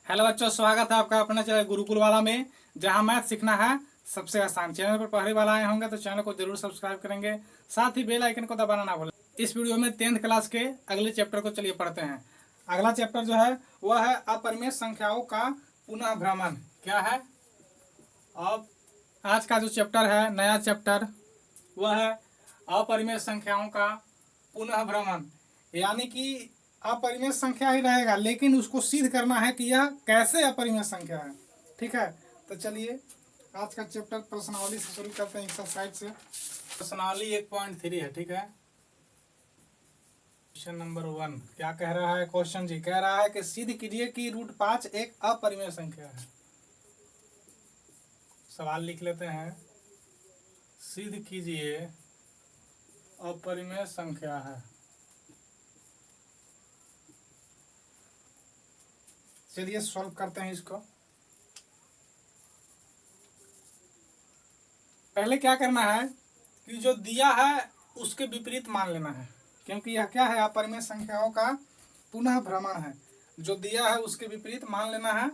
Hello बच्चों, स्वागत है आपका अपने चैनल गुरुकुल वाला में, जहां मैथ सीखना है सबसे आसान। चैनल पर पहली बार आए होंगे तो चैनल को जरूर सब्सक्राइब करेंगे, साथ ही बेल आइकन को दबाना ना भूलें। इस वीडियो में 10th क्लास के अगले चैप्टर को चलिए पढ़ते हैं। अगला चैप्टर जो है वह है अपरिमेय संख्याओं का पुनः भ्रमण। क्या है? अब आज का जो चैप्टर है, नया चैप्टर, वह है अपरिमेय संख्याओं का पुनः भ्रमण। यानी कि अपरिमेय संख्या ही रहेगा, लेकिन उसको सिद्ध करना है कि यह कैसे अपरिमेय संख्या है। ठीक है, तो चलिए आज का चैप्टर प्रश्नावली से शुरू करते हैं, एक्सरसाइज से। प्रश्नावली 1.3 है। ठीक है, क्वेश्चन नंबर 1 क्या कह रहा है? क्वेश्चन जी कह रहा है कि सिद्ध कीजिए कि √5 एक अपरिमेय संख्या है। सवाल लिख लेते हैं, सिद्ध कीजिए अपरिमेय संख्या है। चलिए सॉल्व करते हैं इसको। पहले क्या करना है कि जो दिया है उसके विपरीत मान लेना है, क्योंकि यह क्या है? अपरिमेय संख्याओं का पुनः भ्रमण है। जो दिया है उसके विपरीत मान लेना है,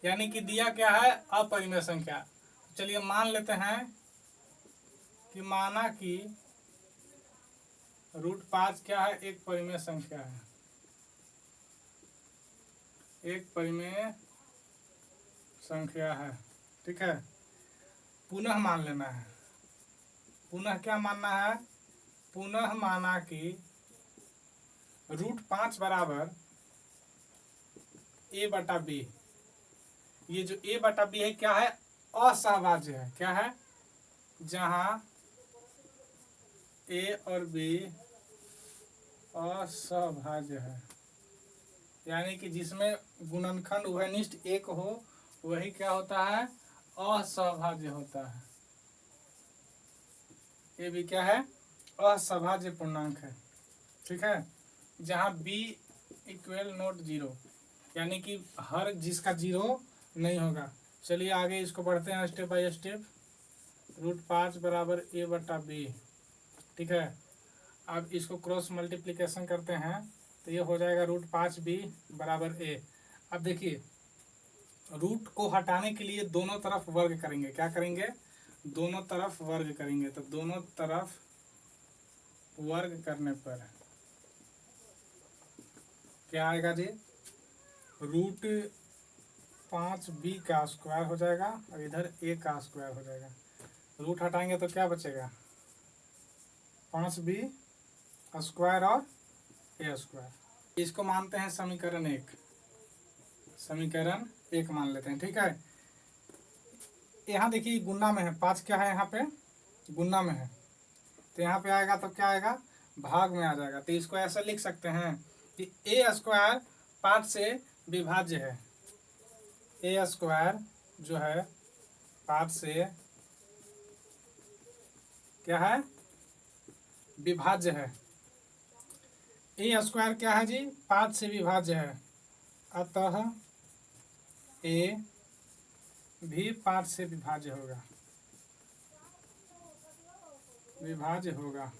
यानी कि दिया क्या है? अपरिमेय संख्या। चलिए मान लेते हैं कि माना कि √5 क्या है? एक परिमेय संख्या है। एक परिमेय संख्या है। ठीक है, पुनः मान लेना है। पुनः क्या मानना है? पुनः माना कि √5 बराबर a/b। ये जो a/b है क्या है? असहभाज्य है। क्या है? जहां a और b असहभाज्य है, यानी कि जिसमें गुणनखंड उभयनिष्ठ एक हो, वही क्या होता है? असहभाज्य होता है। ये भी क्या है? असहभाज्य पूर्णांक है। ठीक है, जहां b = 0, यानी कि हर जिसका 0 नहीं होगा। चलिए आगे इसको बढ़ते हैं स्टेप बाय स्टेप। √5 बराबर a/b। ठीक है, अब इसको क्रॉस मल्टीप्लिकेशन करते हैं तो ये हो जाएगा √5b बराबर a। अब देखिए, रूट को हटाने के लिए दोनों तरफ वर्ग करेंगे। क्या करेंगे? दोनों तरफ वर्ग करेंगे। तो दोनों तरफ वर्ग करने पर क्या आएगा जी? √5b का स्क्वायर हो जाएगा और इधर a का स्क्वायर हो जाएगा। रूट हटाएंगे तो क्या बचेगा? 5b स्क्वायर और a स्क्वायर। इसको मानते हैं समीकरण 1। समीकरण 1 मान लेते हैं। ठीक है, यहाँ देखिए गुना में है। 5 क्या है? यहाँ पे गुना में है, तो यहाँ पे आएगा तो क्या आएगा? भाग में आ जाएगा। तो इसको ऐसे लिख सकते हैं कि a² 5 से विभाज्य है। a² जो है 5 से क्या है? विभाज्य है। a² क्या है जी? 5 से विभाज्य है, अतः a भी 5 से विभाज्य होगा। विभाज्य होगा,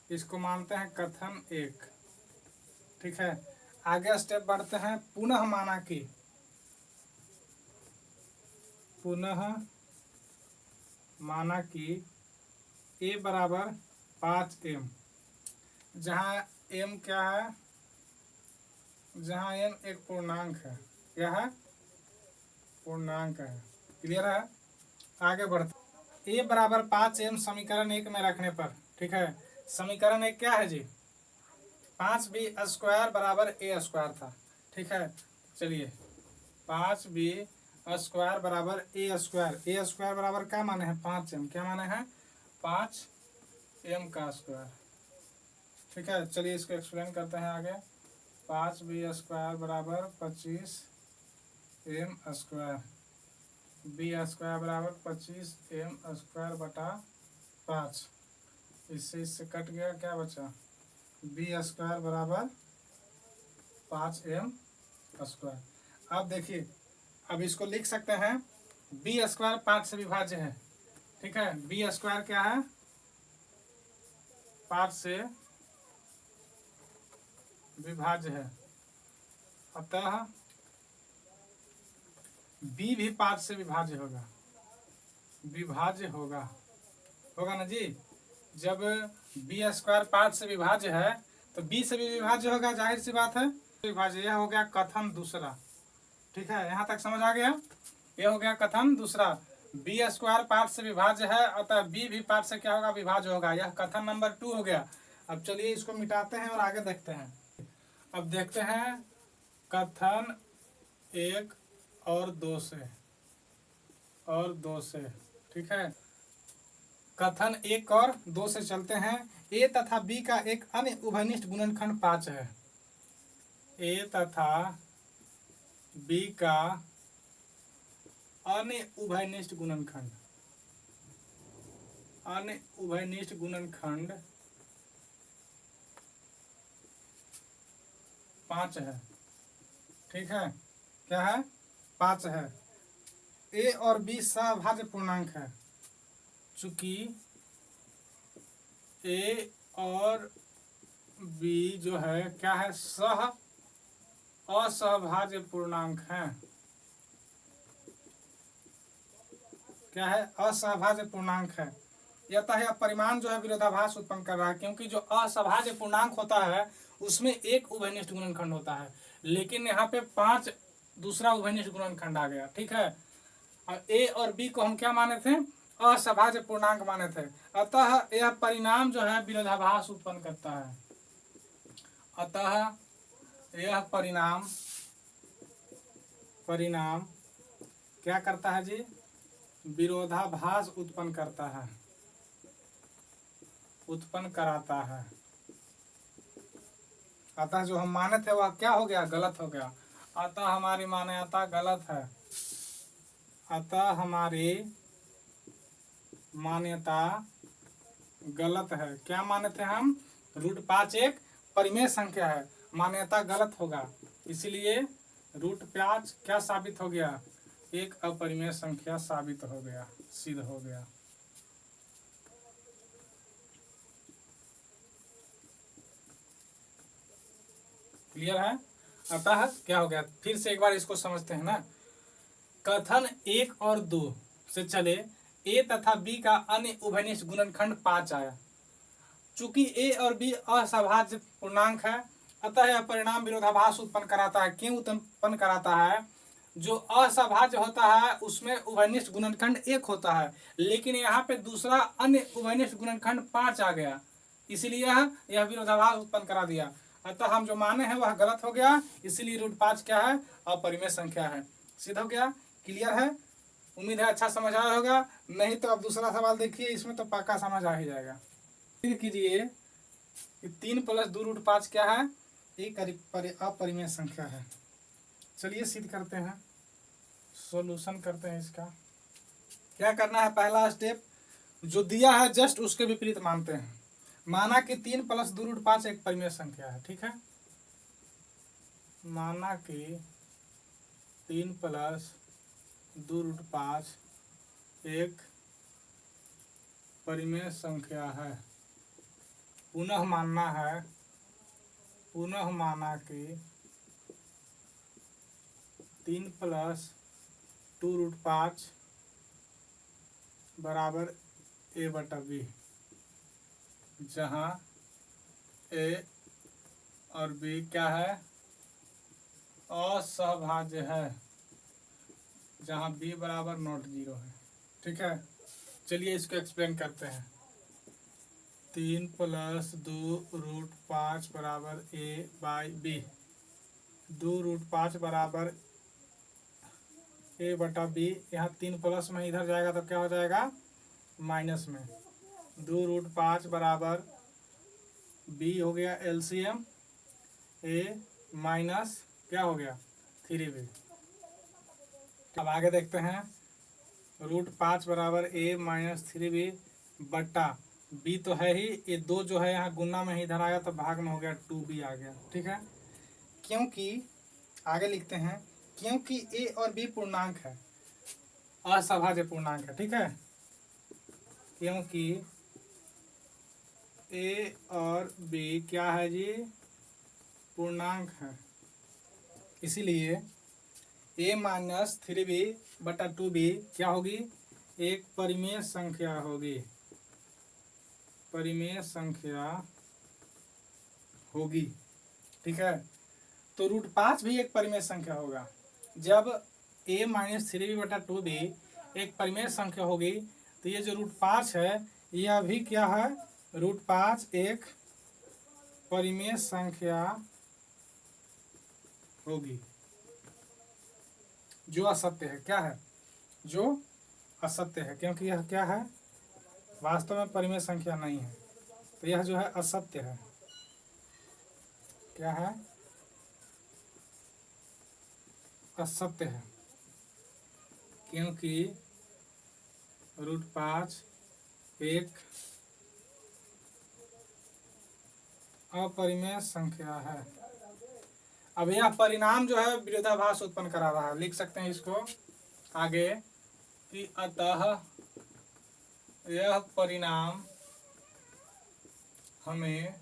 इसको मानते हैं कथन 1। ठीक है, आगे स्टेप बढ़ते हैं। पुनः माना कि a बराबर 5m, जहाँ m क्या है? जहाँ m एक पूर्णांक है। क्या है? पूर्णांक है। क्लियर है? आगे बढ़ते। a बराबर 5m समीकरण 1 में रखने पर, ठीक है, समीकरण 1 क्या है जी? 5b² बराबर a² था। ठीक है, चलिए 5b² बराबर a² बराबर क्या माने हैं? 5m। क्या माने हैं? 5m का स्क्वायर। ठीक है, चलिए इसको एक्सप्लेन करते हैं आगे। 5b² बराबर 25m²। b² बराबर 25m² बटा 5। इससे कट गया, क्या बचा? b² बराबर 5m²। अब देखिए, अब इसको लिख सकते हैं b² 5 से विभाज्य है। ठीक है, b² क्या है? 5 से विभाज्य है, अतः बी भी 5 से विभाज्य होगा, विभाज्य होगा, होगा ना जी। जब बी स्क्वायर 5 से विभाज्य है तो बी से भी विभाज्य होगा, जाहिर सी बात है विभाज्य। यह हो गया कथन दूसरा, ठीक है, यहाँ तक समझ आ गया। यह हो गया कथन दूसरा, बी स्क्वायर 5 से विभाज्य है, अतः बी भी 5 से क्या होगा, विभाज्य होगा। यह कथन नंबर 2 हो गया। अब चलिए इसको मिटाते हैं और आगे देखते हैं। अब देखते हैं कथन 1 और 2 से, और 2 से, ठीक है। कथन 1 और 2 से चलते हैं। ए तथा बी का एक अन्य उभयनिष्ठ गुणनखंड 5 है। ए तथा बी का अन्य उभयनिष्ठ गुणनखंड, अन्य उभयनिष्ठ गुणनखंड 5 है, ठीक है। क्या है, 5 है। ए और बी सहभाज्य पूर्णांक है। चूंकि ए और बी जो है क्या है, असहभाज्य पूर्णांक है। क्या है, असहभाज्य पूर्णांक है। अतः यह परिमाण जो है विरोधाभास उत्पन्न कर रहा है, क्योंकि जो असहभाज्य पूर्णांक होता है उसमें एक उभयनिष्ठ गुणनखंड होता है, लेकिन यहाँ पे 5 दूसरा उभयनिष्ठ गुणनखंड आ गया, ठीक है। और ए और बी को हम क्या माने थे, असहभाज्य पूर्णांक माने थे, अतः यह परिणाम जो है विरोधाभास उत्पन्न करता है। अतः यह परिणाम क्या करता है जी, विरोधाभास उत्पन्न करता है, उत्पन्न कराता है। अतः जो हम माने थे वह क्या हो गया, गलत हो गया। अतः हमारी मान्यता गलत है, अतः हमारी मान्यता गलत है। क्या माने थे हम, √5 एक परिमेय संख्या है, मान्यता गलत होगा। इसलिए √5 क्या साबित हो गया, एक अपरिमेय संख्या साबित हो गया, सिद्ध हो गया। क्लियर है। अतः क्या हो गया, फिर से एक बार इसको समझते हैं ना। कथन 1 और 2 से चले, ए तथा बी का अन्य उभयनिष्ठ गुणनखंड 5 आया। चूंकि ए और बी असहभाज्य पूर्णांक है, अतः यह परिणाम विरोधाभास उत्पन्न कराता है। क्यों उत्पन्न कराता है, जो असहभाज्य होता है उसमें उभयनिष्ठ गुणनखंड 1 होता है, लेकिन यहाँ पे दूसरा अन्य उभयनिष्ठ गुणनखंड 5 आ गया, इसलिए यह विरोधाभास उत्पन्न करा दिया। अतः हम जो माने हैं वह गलत हो गया, इसलिए √5 क्या है, अपरिमेय संख्या है। सिद्ध हो गया। क्लियर है, उम्मीद है अच्छा समझ आया होगा। नहीं तो अब दूसरा सवाल देखिए, इसमें तो पक्का समझ आ ही जाएगा। सिद्ध कीजिए 3 + 2√5 क्या है, एक अपरिमेय संख्या है। चलिए सिद्ध करते हैं, सॉल्यूशन करते हैं इसका। क्या करना है, पहला स्टेप जो दिया है जस्ट उसके विपरीत मानते हैं। माना कि 3 + 2√5 एक परिमेय संख्या है, ठीक है। माना कि 3 + 2√5 एक परिमेय संख्या है। पुनः माना कि 3 + 2√5 बराबर a/b, जहाँ ए और बी क्या है, असहभाज्य है, जहाँ बी बराबर ≠ 0 है, ठीक है। चलिए इसको एक्सप्लेन करते हैं। 3 + 2√5 बराबर a/b, 2√5 बराबर a/b। यहाँ 3 प्लस में इधर जाएगा तो क्या हो जाएगा, माइनस में। 2√5 बराबर b हो गया LCM, a माइनस क्या हो गया, 3b। अब आगे देखते हैं, √5 बराबर a - 3b बट्टा b तो है ही, ये 2 जो है यहाँ गुना में ही इधर आया तो भाग में हो गया 2b आ गया, ठीक है। क्योंकि आगे लिखते हैं, क्योंकि a और b पूर्णांक है, असहभाज्य पूर्णांक है, ठीक है। क्योंकि a और b क्या है जी, पूर्णांक है, इसीलिए ए माइनस 3b बटा 2b क्या होगी, एक परिमेय संख्या होगी, परिमेय संख्या होगी। ठीक है, तो √5 भी एक परिमेय संख्या होगा। जब a माइनस 3b बटा 2b एक परिमेय संख्या होगी तो ये जो √5 है यह भी क्या है, √5 एक परिमेय संख्या होगी, जो असत्य है। क्या है, जो असत्य है, क्योंकि यह क्या है, वास्तव में परिमेय संख्या नहीं है, तो यह जो है असत्य है। क्या है, असत्य है, क्योंकि √5 एक अपरिमेय संख्या है। अब यह परिणाम जो है विरोधाभास उत्पन्न करा रहा है, लिख सकते हैं इसको आगे कि अतः यह परिणाम हमें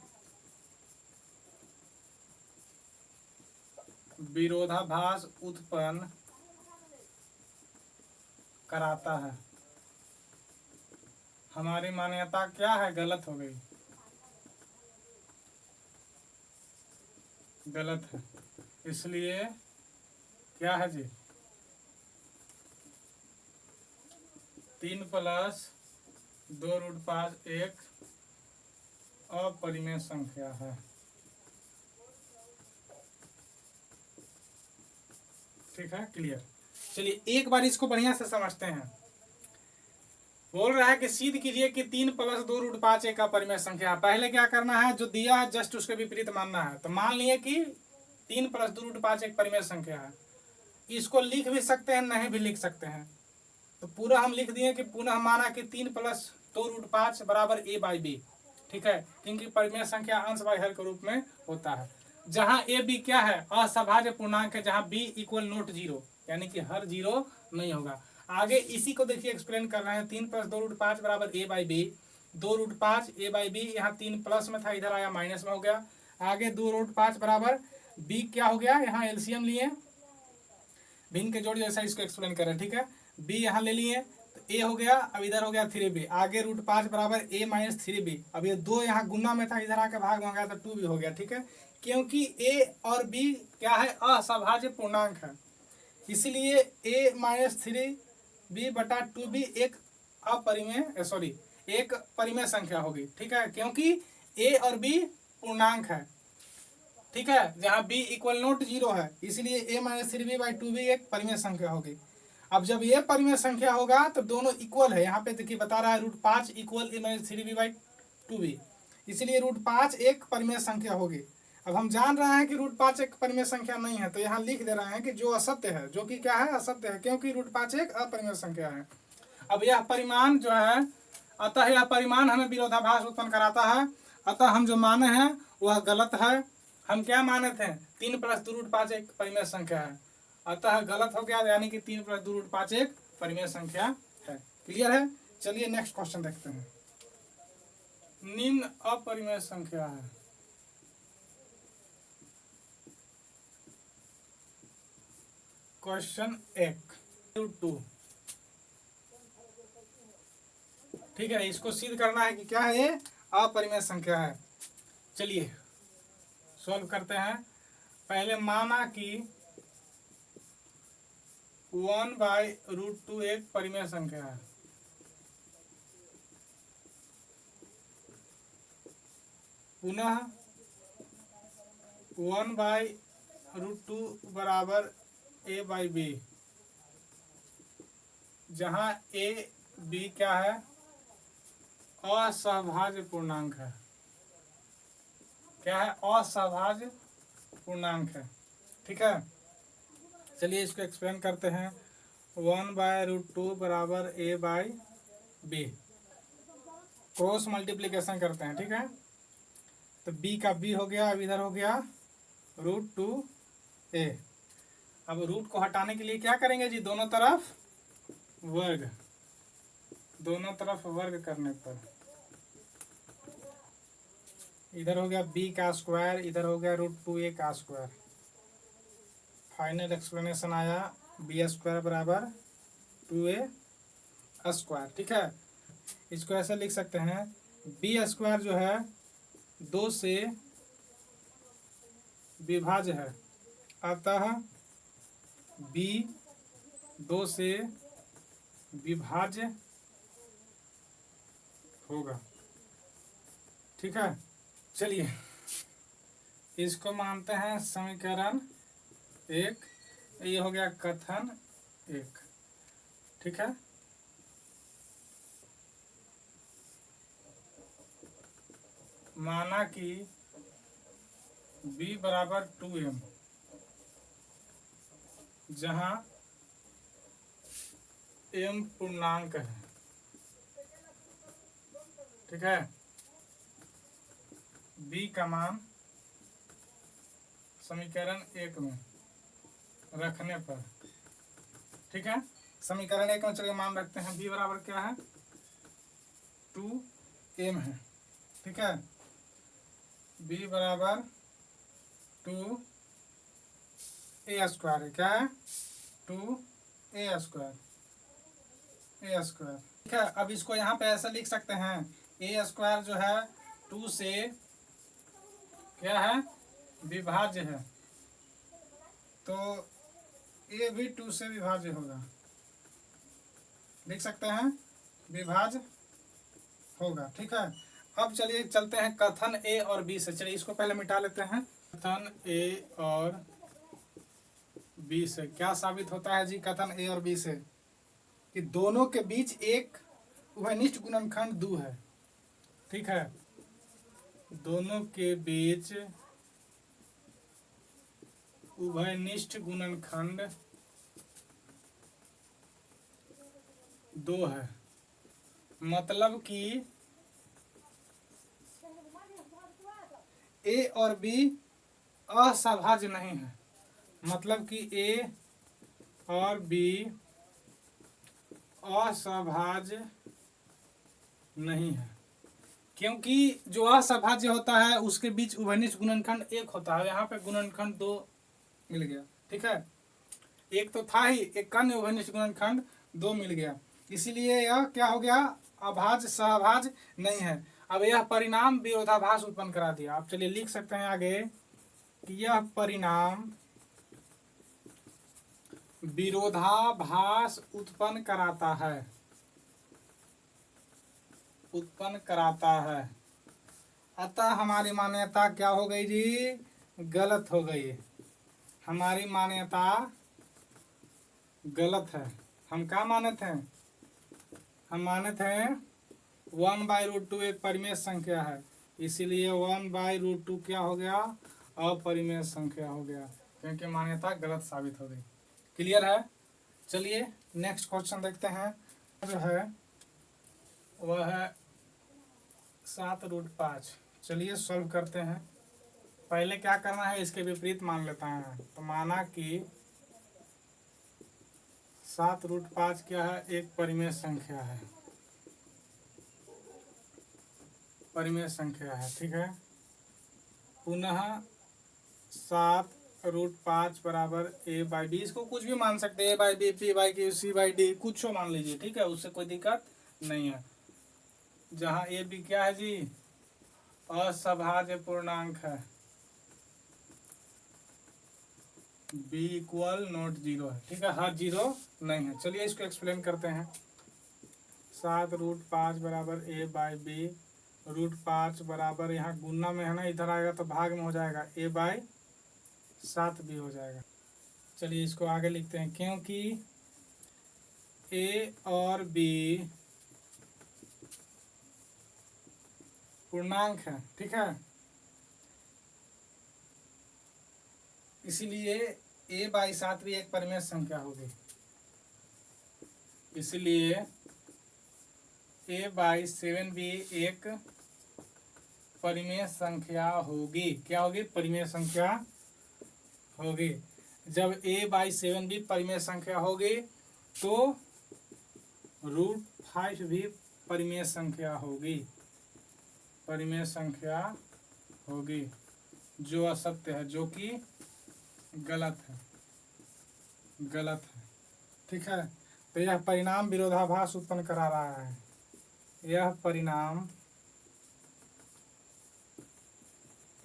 विरोधाभास उत्पन्न कराता है। हमारी मान्यता क्या है, गलत हो गई, गलत है, इसलिए क्या है जी, 3 + 2√5 एक अपरिमेय संख्या है। ठीक है, क्लियर। चलिए एक बार इसको बढ़िया से समझते हैं। बोल रहा है कि सिद्ध कीजिए कि 3 + 2√5 एक अपरिमेय संख्या है। पहले क्या करना है, जो दिया है जस्ट उसके विपरीत मानना है। तो मान लिए कि 3 + 2√5 एक परिमेय संख्या है। इसको लिख भी सकते हैं, नहीं भी लिख सकते हैं। तो पूरा हम लिख दिए कि पुनः माना कि 3 + 2√5 बराबर a/b। ठीक है, क्योंकि परिमेय संख्या अंश भाग हर के रूप में होता है। जहाँ a b क्या है, असभाज्य पूर्णांक है, जहाँ b = नॉट 0, यानी कि हर 0 नहीं होगा। आगे इसी को देखिए एक्सप्लेन कर रहे हैं। 3 + 2√5 बराबर a/b। 2√5 a/b, यहाँ 3 प्लस में था, इधर आया माइनस में हो गया। आगे 2√5 बराबर b क्या हो गया, यहाँ एलसीएम लिए, भिन्न के जोड़ जैसा इसको एक्सप्लेन करें। ठीक है, b यहाँ ले लिए तो a हो गया, अब इधर हो गया 3b। आगे √5 बराबर a - 3b। अब ये 2 यहाँ गुना में था, इधर आके भाग में गया तो 2b हो गया। ठीक है, क्योंकि a और b क्या है, असभाज्य पूर्णांक है, इसलिए a - 3b बटा 2b एक अपरिमेय एक परिमेय संख्या होगी। ठीक है, क्योंकि a और b पूर्णांक है। ठीक है, जहाँ b = नॉट 0 है, इसलिए a - 3b/2b एक परिमेय संख्या होगी। अब जब ये परिमेय संख्या होगा तो दोनों इक्वल है। यहाँ पे देखिए बता रहा है √5 = a - 3b/2b, इसलिए √5 एक परिमेय संख्या होगी। अब हम जान रहे हैं कि √5 एक परिमेय संख्या नहीं है, तो यहाँ लिख दे रहे हैं कि जो असत्य है, जो कि क्या है, असत्य है, क्योंकि √5 एक अपरिमेय संख्या है। अब यह परिमाण जो है, अतः यह परिमाण हमें विरोधाभास उत्पन्न कराता है। अतः हम जो माने हैं वह गलत है। हम क्या माने थे, 3 + 2√5 एक परिमेय संख्या है, अतः गलत हो गया, यानी कि 3 + 2√5 एक परिमेय संख्या है। क्लियर है। चलिए नेक्स्ट क्वेश्चन देखते हैं। निम्न अपरिमेय संख्या है। क्वेश्चन 1 √2। ठीक है, इसको सिद्ध करना है कि क्या है, ये अपरिमेय संख्या है। चलिए सॉल्व करते हैं। पहले माना कि 1/√2 एक परिमेय संख्या है। पुनः 1/√2 बराबर a/b, जहाँ a b क्या है, असहभाज्य पूर्णांक है। क्या है, असहभाज्य पूर्णांक है। ठीक है, चलिए इसको एक्सप्लेन करते हैं। 1/√2 बराबर a/b, क्रॉस मल्टीप्लीकेशन करते हैं। ठीक है, तो b का b हो गया, अब इधर हो गया √2a। अब रूट को हटाने के लिए क्या करेंगे जी, दोनों तरफ वर्ग, दोनों तरफ वर्ग करने पर इधर हो गया b का स्क्वायर, इधर हो गया √2a का स्क्वायर। फाइनल एक्सप्लेनेशन आया बी स्क्वायर बराबर 2a स्क्वायर। ठीक है, इसको ऐसे लिख सकते हैं, बी स्क्वायर जो है 2 से विभाज्य है, अतः बी 2 से विभाज्य होगा। ठीक है, चलिए इसको मानते हैं समीकरण 1। ये हो गया कथन 1। ठीक है, माना कि b बराबर 2m, जहां m पूर्णांक है। ठीक है, b का मान समीकरण 1 में रखने पर, ठीक है, समीकरण 1 में चलिए मान रखते हैं, b बराबर क्या है 2m है। ठीक है, b बराबर 2a स्क्वायर है, क्या है 2a स्क्वायर, a स्क्वायर। ठीक है, अब इसको यहाँ पे ऐसा लिख सकते हैं, a स्क्वायर जो है 2 से क्या है विभाज्य है, तो a भी 2 से विभाज्य होगा, लिख सकते हैं विभाज्य होगा। ठीक है, अब चलिए चलते हैं कथन a और b से। चलिए इसको पहले मिटा लेते हैं। कथन a और b से क्या साबित होता है जी? कथन a और b से कि दोनों के बीच एक उभयनिष्ठ गुणनखंड 2 है। ठीक है, दोनों के बीच उभयनिष्ठ गुणनखंड 2 है, मतलब कि a और b असभाज्य नहीं है, मतलब कि a और b असभाज्य नहीं है, क्योंकि जो असभाज्य होता है उसके बीच उभयनिष्ठ गुणनखंड 1 होता है। यहाँ पे गुणनखंड 2 मिल गया। ठीक है, एक तो था ही, एक अन्य उभयनिष्ठ गुणनखंड 2 मिल गया, इसीलिए यह क्या हो गया, अभाज्य सहभाज्य नहीं है। अब यह परिणाम विरोधाभास उत्पन्न करा दिया। आप चलिए लिख सकते हैं आगे कि यह परिणाम विरोधाभास उत्पन्न कराता है, उत्पन्न कराता है। अतः हमारी मान्यता क्या हो गई जी? गलत हो गई। हमारी मान्यता गलत है। हम क्या माने थे? हम माने थे 1/√2 एक परिमेय संख्या है, इसीलिए 1/√2 क्या हो गया? अपरिमेय संख्या हो गया, क्योंकि मान्यता गलत साबित हो गई। क्लियर है? चलिए नेक्स्ट क्वेश्चन देखते हैं। जो है वह है 7√5। चलिए सॉल्व करते हैं। पहले क्या करना है, इसके विपरीत मान लेता है। तो माना कि 7√5 क्या है? एक परिमेय संख्या है, परिमेय संख्या है। ठीक है, पुनः 7√5 बराबर a/b। इसको कुछ भी मान सकते हैं, a/b, p/q, c/d, कुछ मान लीजिए। ठीक है, उससे कोई दिक्कत नहीं है। जहाँ a b क्या है जी? असभाज्य पूर्णांक है, b = नॉट 0 है। ठीक है, हर 0 नहीं है। चलिए इसको एक्सप्लेन करते हैं। 7√5 बराबर a/b, √5 बराबर, यहाँ गुना में है ना, इधर आएगा तो भाग में हो जाएगा, a/7 भी हो जाएगा। चलिए इसको आगे लिखते हैं। क्योंकि a और b पूर्णांक है, ठीक है, इसीलिए a/7 भी एक परिमेय संख्या होगी, इसलिए a/7 भी एक परिमेय संख्या होगी। क्या होगी? परिमेय संख्या होगी। जब a/7 भी परिमेय संख्या होगी तो √5 भी परिमेय संख्या होगी, परिमेय संख्या होगी, जो असत्य है, जो कि गलत है, गलत है। ठीक है। तो यह परिणाम विरोधाभास उत्पन्न करा रहा है, यह परिणाम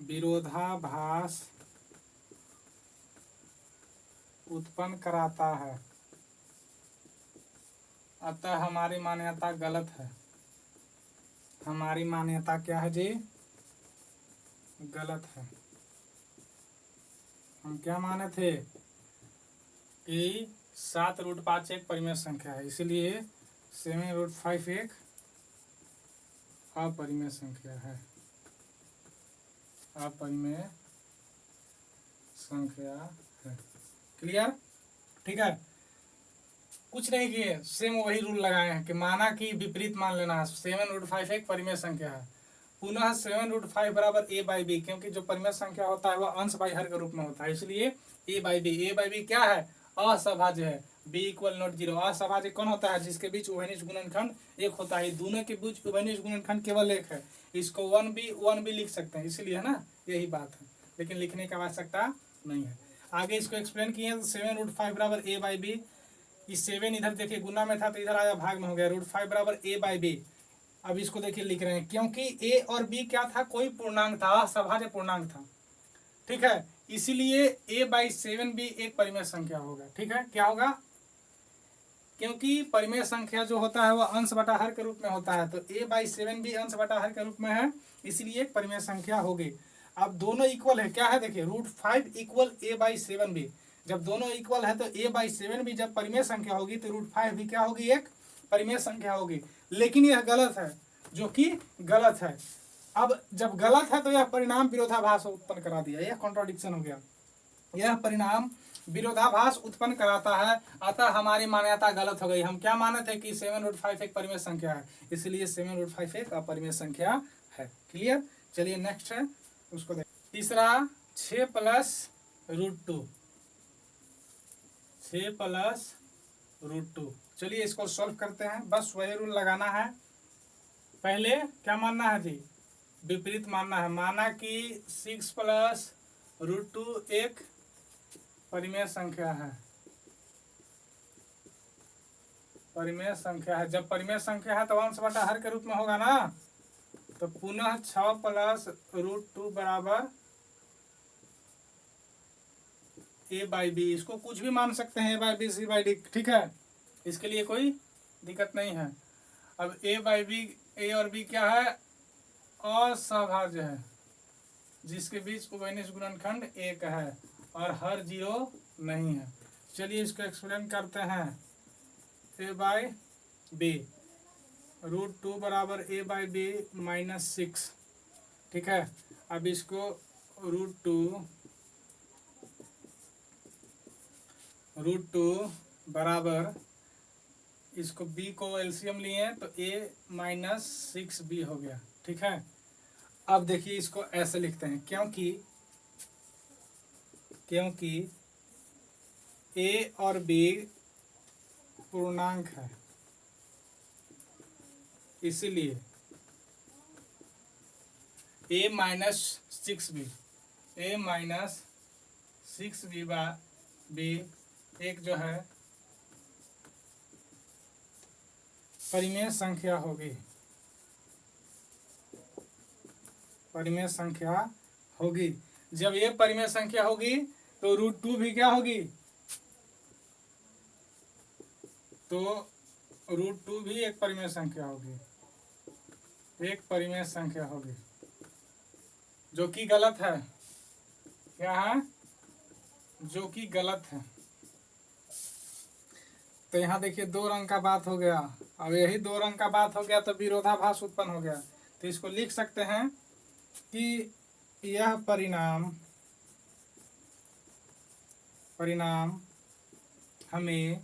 विरोधाभास उत्पन्न कराता है, अतः हमारी मान्यता गलत है। हमारी मान्यता क्या है जी? गलत है। हम क्या माने थे कि 7√5 एक परिमेय संख्या है, इसलिए 7√5 एक अपरिमेय संख्या है, अपरिमेय संख्या है। क्लियर? ठीक है। कुछ नहीं किए, सेम वही रूल लगाए हैं कि माना कि विपरीत मान लेना है। 7√5 एक परिमेय संख्या है, पुनः 7√5 बराबर a/b, क्योंकि जो परिमेय संख्या होता है वह अंश बाई हर के रूप में होता है, इसलिए a/b क्या है? असभाज्य है। b = not 0। असभाज्य कौन होता है? जिसके बीच उभयनिष्ठ गुणनखंड एक होता है। दोनों के बीच उभयनिष्ठ गुणनखंड केवल एक है। इसको 1b लिख सकते हैं, इसलिए है ना, यही बात है, लेकिन लिखने की आवश्यकता नहीं है। आगे इसको एक्सप्लेन किए तो 7√5 बराबर a/b, इस 7 इधर देखिए गुना में था तो इधर आया भाग में हो गया, √5 बराबर a/b। अब इसको देखिए लिख रहे हैं, क्योंकि a और b क्या था? कोई पूर्णांक था, असभाज्य पूर्णांक था, ठीक है, इसीलिए a/7 भी एक परिमेय संख्या होगा। ठीक है, क्या होगा? क्योंकि परिमेय संख्या जो होता है वह अंश बटा हर के रूप में होता है, तो a/7 भी अंश बटा हर के रूप में है, इसलिए एक परिमेय संख्या होगी। अब दोनों इक्वल है, क्या है देखिए, √5 = a/7 भी। जब दोनों इक्वल है तो a/7 भी जब परिमेय संख्या होगी तो √5 भी क्या होगी? एक परिमेय संख्या होगी। लेकिन यह गलत है, जो कि गलत है। अब जब गलत है तो यह परिणाम विरोधाभास उत्पन्न करा दिया, यह कॉन्ट्राडिक्शन हो गया। यह परिणाम विरोधाभास उत्पन्न कराता है, अतः हमारी मान्यता गलत हो गई। हम क्या माने थे कि 7√5 एक परिमेय संख्या है, इसलिए 7√5 एक अपरिमेय संख्या है। क्लियर? चलिए नेक्स्ट है, उसको देख। तीसरा 6 + √2, 6 + √2। चलिए इसको सॉल्व करते हैं। बस वही रूल लगाना है। पहले क्या मानना है जी? विपरीत मानना है। माना कि 6 + √2 एक परिमेय संख्या है, परिमेय संख्या है। जब परिमेय संख्या है तो अंश बटा हर के रूप में होगा ना, तो पुनः 6 + √2 बराबर a/b। इसको कुछ भी मान सकते हैं, a/b, c/d, ठीक है, इसके लिए कोई दिक्कत नहीं है। अब a/b, a और b क्या है? असभाज्य है, जिसके बीच उभयनिष्ठ गुणनखंड एक है और हर 0 नहीं है। चलिए इसको एक्सप्लेन करते हैं। a/b, √2 बराबर a/b -6, ठीक है। अब इसको √2 बराबर, इसको b को एलसीएम लिए तो a - 6b हो गया, ठीक है। अब देखिए इसको ऐसे लिखते हैं, क्योंकि a और b पूर्णांक है, इसीलिए a - 6b, a - 6b एक जो है परिमेय संख्या होगी, परिमेय संख्या होगी। जब ये परिमेय संख्या होगी तो √2 भी क्या होगी? तो √2 भी एक परिमेय संख्या होगी, एक परिमेय संख्या होगी, जो कि गलत है। क्या है? जो कि गलत है। तो यहाँ देखिए 2 रंग का बात हो गया। अब यही 2 रंग का बात हो गया तो विरोधाभास उत्पन्न हो गया। तो इसको लिख सकते हैं कि यह परिणाम हमें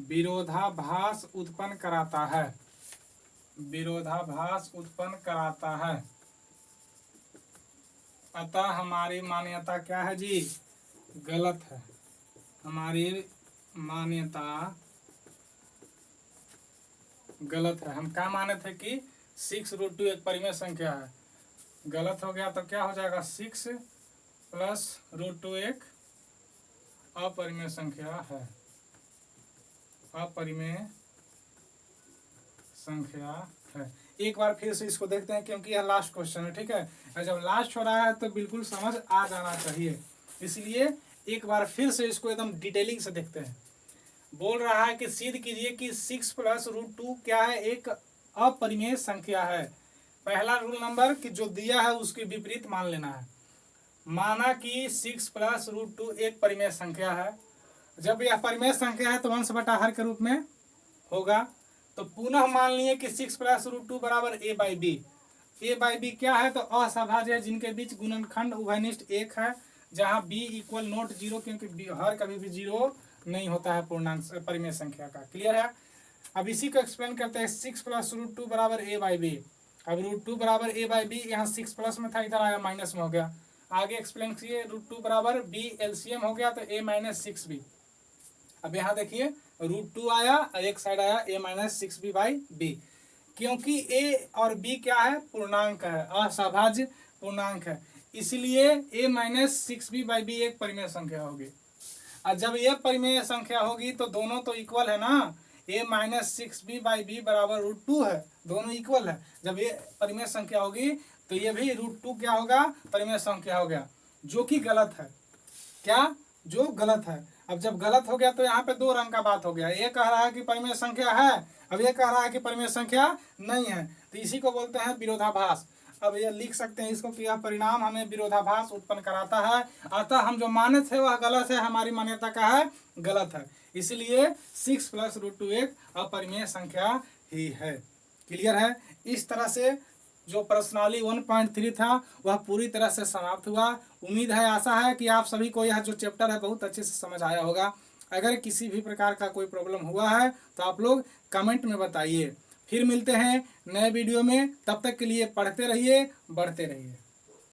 विरोधाभास उत्पन्न कराता है, विरोधाभास उत्पन्न कराता है, अतः हमारी मान्यता क्या है जी? गलत है। हमारी मान्यता गलत है। हम क्या माने थे कि 6√2 एक परिमेय संख्या है, गलत हो गया। तो क्या हो जाएगा? 6 + √2 एक अपरिमेय संख्या है। अपरिमेय संख्या है। एक बार फिर से इसको देखते हैं क्योंकि यह लास्ट क्वेश्चन है, ठीक है। और जब लास्ट हो रहा है तो बिल्कुल समझ आ जाना चाहिए, इसलिए एक बार फिर से इसको एकदम डिटेलिंग से देखते हैं। बोल रहा है कि सिद्ध कीजिए कि 6 + √2 क्या है, एक अपरिमेय संख्या है। पहला रूल नंबर कि जो दिया है उसके विपरीत मान लेना है। माना कि 6 + √2 एक परिमेय संख्या है। जब यह परिमेय संख्या है तो अंश बटा हर के रूप में होगा। तो पुनः मान लिए कि 6 + √2 बराबर a/b। a/b क्या है, तो असभाज्य है जिनके बीच गुणनखंड उभयनिष्ठ 1 है, जहां b = नॉट 0, क्योंकि हर कभी भी 0 नहीं होता है पूर्णांक परिमेय संख्या का। क्लियर है। अब इसी को एक्सप्लेन करते हैं। 6 + √2 बराबर a/b। अब √2 बराबर a/b, यहाँ 6 प्लस में था, इधर आया माइनस में हो गया। आगे एक्सप्लेन कीजिए। √2 बराबर b एलसीएम हो गया तो a - 6b। अब यहाँ देखिए √2 आया और एक साइड आया a - 6b/b, क्योंकि a और b क्या है, पूर्णांक है, असभाज्य पूर्णांक है, इसलिए a - 6b/b एक परिमेय संख्या होगी। और जब ये परिमेय संख्या होगी तो दोनों तो इक्वल है ना, a - 6b/b बराबर √2 है, दोनों इक्वल है। जब ये परिमेय संख्या होगी तो ये भी √2 क्या होगा, परिमेय संख्या हो गया, जो कि गलत है। क्या, जो गलत है। अब जब गलत हो गया तो यहाँ पे दो रंग का बात हो गया। ये कह रहा है कि परिमेय संख्या है, अब ये कह रहा है कि परिमेय संख्या नहीं है, तो इसी को बोलते हैं विरोधाभास। अब ये लिख सकते हैं इसको कि यह परिणाम हमें विरोधाभास उत्पन्न कराता है, अतः हम जो माने थे वह गलत है, हमारी मान्यता का है गलत है, इसलिए 6 + √2 एक अपरिमेय संख्या ही है। क्लियर है। इस तरह से जो प्रश्नावली 1.3 था वह पूरी तरह से समाप्त हुआ। उम्मीद है, आशा है कि आप सभी को यह जो चैप्टर है बहुत अच्छे से समझ आया होगा। अगर किसी भी प्रकार का कोई प्रॉब्लम हुआ है तो आप लोग कमेंट में बताइए। फिर मिलते हैं नए वीडियो में, तब तक के लिए पढ़ते रहिए, बढ़ते रहिए।